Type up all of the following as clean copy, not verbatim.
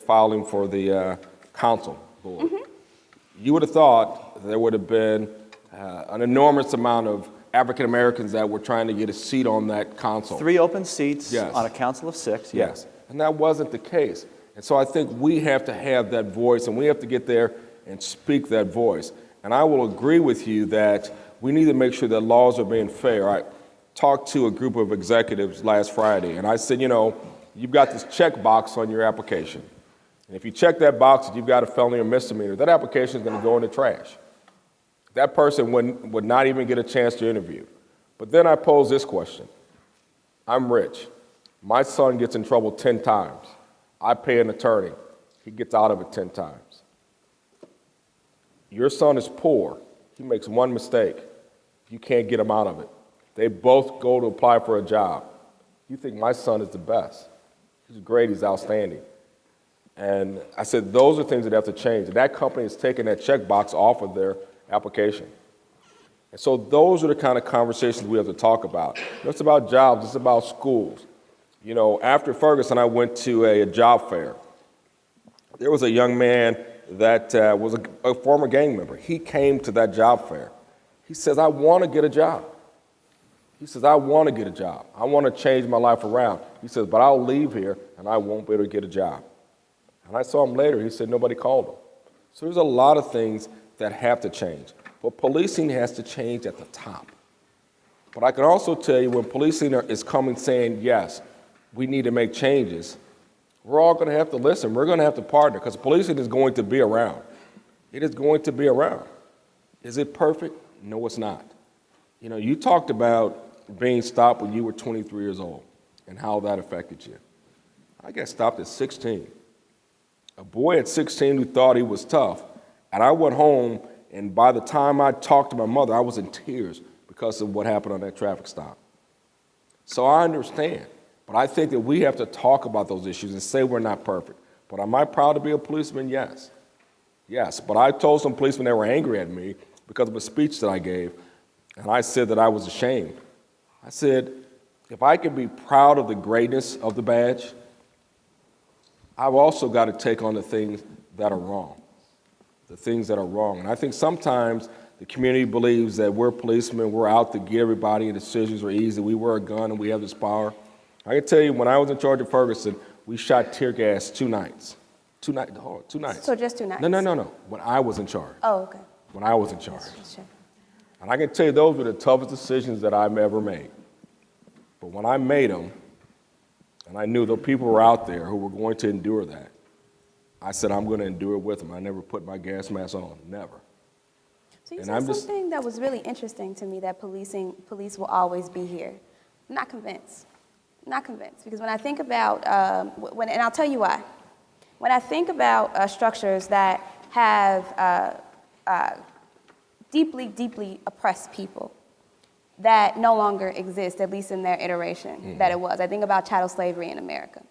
filing for the council board. You would have thought there would have been an enormous amount of African Americans that were trying to get a seat on that council. 3 open seats Yes. on a council of 6. Yes, and that wasn't the case. And so I think we have to have that voice, and we have to get there and speak that voice. And I will agree with you that we need to make sure that laws are being fair. I talked to a group of executives last Friday, and I said, you know, you've got this check box on your application. And if you check that box and you've got a felony or misdemeanor, that application is going to go in the trash. That person would not even get a chance to interview. But then I pose this question. I'm rich. My son gets in trouble 10 times. I pay an attorney. He gets out of it 10 times. Your son is poor. He makes one mistake. You can't get him out of it. They both go to apply for a job. You think my son is the best. He's great. He's outstanding. And I said, those are things that have to change. And that company is taking that checkbox off of their application. And so those are the kind of conversations we have to talk about. It's about jobs. It's about schools. You know, after Ferguson, I went to a job fair. There was a young man that was a former gang member. He came to that job fair. He says, I want to get a job. He says, I want to get a job. I want to change my life around. He says, but I'll leave here and I won't be able to get a job. And I saw him later. He said nobody called him. So there's a lot of things that have to change. But policing has to change at the top. But I can also tell you when policing is coming saying, yes, we need to make changes, we're all going to have to listen. We're going to have to partner because policing is going to be around. It is going to be around. Is it perfect? No, it's not. You know, you talked about being stopped when you were 23 years old and how that affected you. I got stopped at 16. A boy at 16 who thought he was tough. And I went home, and by the time I talked to my mother, I was in tears because of what happened on that traffic stop. So I understand. But I think that we have to talk about those issues and say we're not perfect. But am I proud to be a policeman? Yes. Yes. But I told some policemen that were angry at me because of a speech that I gave, and I said that I was ashamed. I said, if I can be proud of the greatness of the badge, I've also got to take on the things that are wrong. The things that are wrong. And I think sometimes the community believes that we're policemen, we're out to get everybody, and decisions are easy, we wear a gun and we have this power. I can tell you, when I was in charge of Ferguson, we shot tear gas 2 nights. 2 nights. So just 2 nights? No. When I was in charge. Oh, okay. When I was in charge. Sure. And I can tell you those were the toughest decisions that I've ever made. But when I made them, and I knew the people were out there who were going to endure that, I said, I'm going to endure it with them. I never put my gas mask on, never. So you said something that was really interesting to me, that police will always be here. I'm not convinced. Not convinced, because when I think about, and I'll tell you why. When I think about structures that have deeply, deeply oppressed people that no longer exist, at least in their iteration that it was. I think about chattel slavery in America.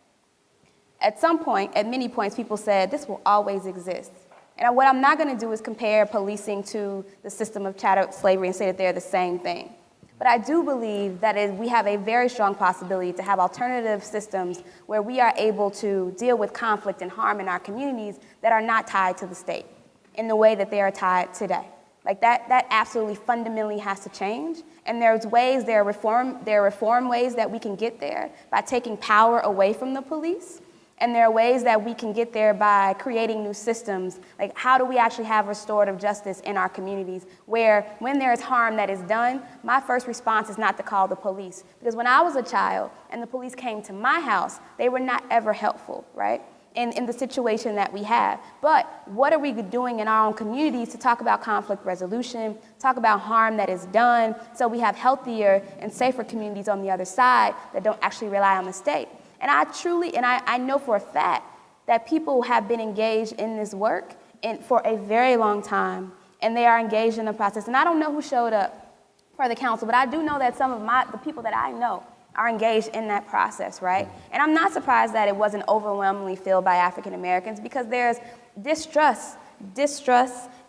At some point, at many points, people said this will always exist. And what I'm not going to do is compare policing to the system of chattel slavery and say that they're the same thing. But I do believe that we have a very strong possibility to have alternative systems where we are able to deal with conflict and harm in our communities that are not tied to the state in the way that they are tied today. Like that absolutely fundamentally has to change. And there are reform ways that we can get there by taking power away from the police. And there are ways that we can get there by creating new systems. Like, how do we actually have restorative justice in our communities where when there is harm that is done, my first response is not to call the police. Because when I was a child and the police came to my house, they were not ever helpful, right? In the situation that we have. But what are we doing in our own communities to talk about conflict resolution, talk about harm that is done, so we have healthier and safer communities on the other side that don't actually rely on the state? And I know for a fact that people have been engaged in this work for a very long time, and they are engaged in the process. And I don't know who showed up for the council, but I do know that some of the people that I know are engaged in that process, right? And I'm not surprised that it wasn't overwhelmingly filled by African Americans, because there's distrust,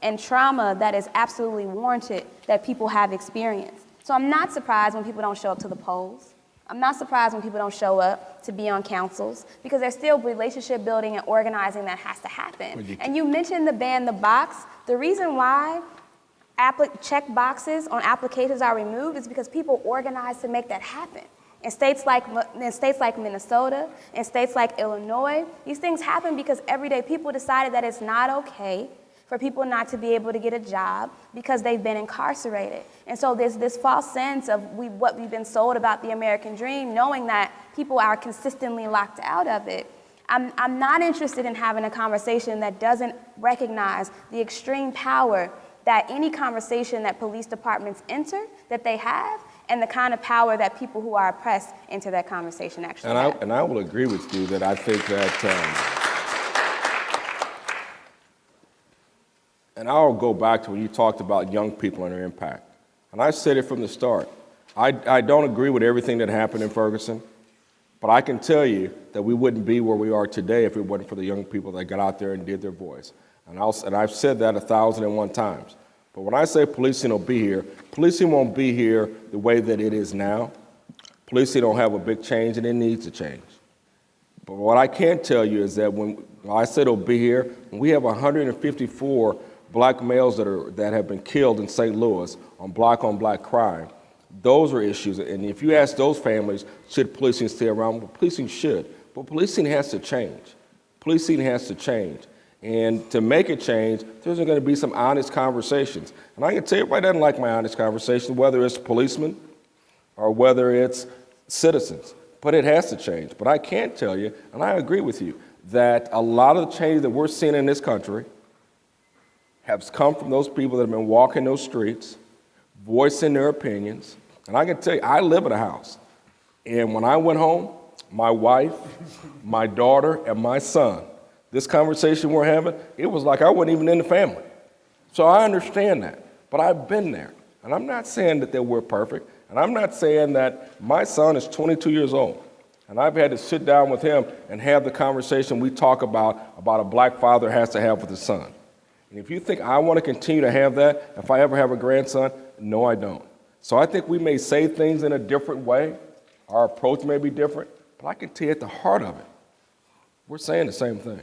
and trauma that is absolutely warranted that people have experienced. So I'm not surprised when people don't show up to the polls. I'm not surprised when people don't show up to be on councils because there's still relationship building and organizing that has to happen. And you mentioned the ban the box. The reason why check boxes on applications are removed is because people organize to make that happen. In states like Minnesota, in states like Illinois, these things happen because everyday people decided that it's not okay for people not to be able to get a job because they've been incarcerated. And so there's this false sense of what we've been sold about the American dream, knowing that people are consistently locked out of it. I'm not interested in having a conversation that doesn't recognize the extreme power that any conversation that police departments enter, that they have, and the kind of power that people who are oppressed enter that conversation actually have. And I will agree with you that I think that, and I'll go back to when you talked about young people and their impact. And I said it from the start. I don't agree with everything that happened in Ferguson, but I can tell you that we wouldn't be where we are today if it wasn't for the young people that got out there and did their voice. And I've said that 1,001 times. But when I say policing will be here, policing won't be here the way that it is now. Policing don't have a big change, and it needs to change. But what I can tell you is that when I said it'll be here, when we have 154 black males that have been killed in St. Louis on black crime, those are issues. And if you ask those families, should policing stay around? Well, policing should. But policing has to change. Policing has to change. And to make it change, there's going to be some honest conversations. And I can tell you, everybody doesn't like my honest conversation, whether it's policemen or whether it's citizens. But it has to change. But I can tell you, and I agree with you, that a lot of the change that we're seeing in this country has come from those people that have been walking those streets, voicing their opinions. And I can tell you, I live in a house. And when I went home, my wife, my daughter, and my son, this conversation we're having, it was like I wasn't even in the family. So I understand that, but I've been there. And I'm not saying that we're perfect, and I'm not saying that my son is 22 years old, and I've had to sit down with him and have the conversation we talk about a black father has to have with his son. And if you think I want to continue to have that, if I ever have a grandson, no, I don't. So I think we may say things in a different way, our approach may be different, but I can tell you at the heart of it, we're saying the same thing.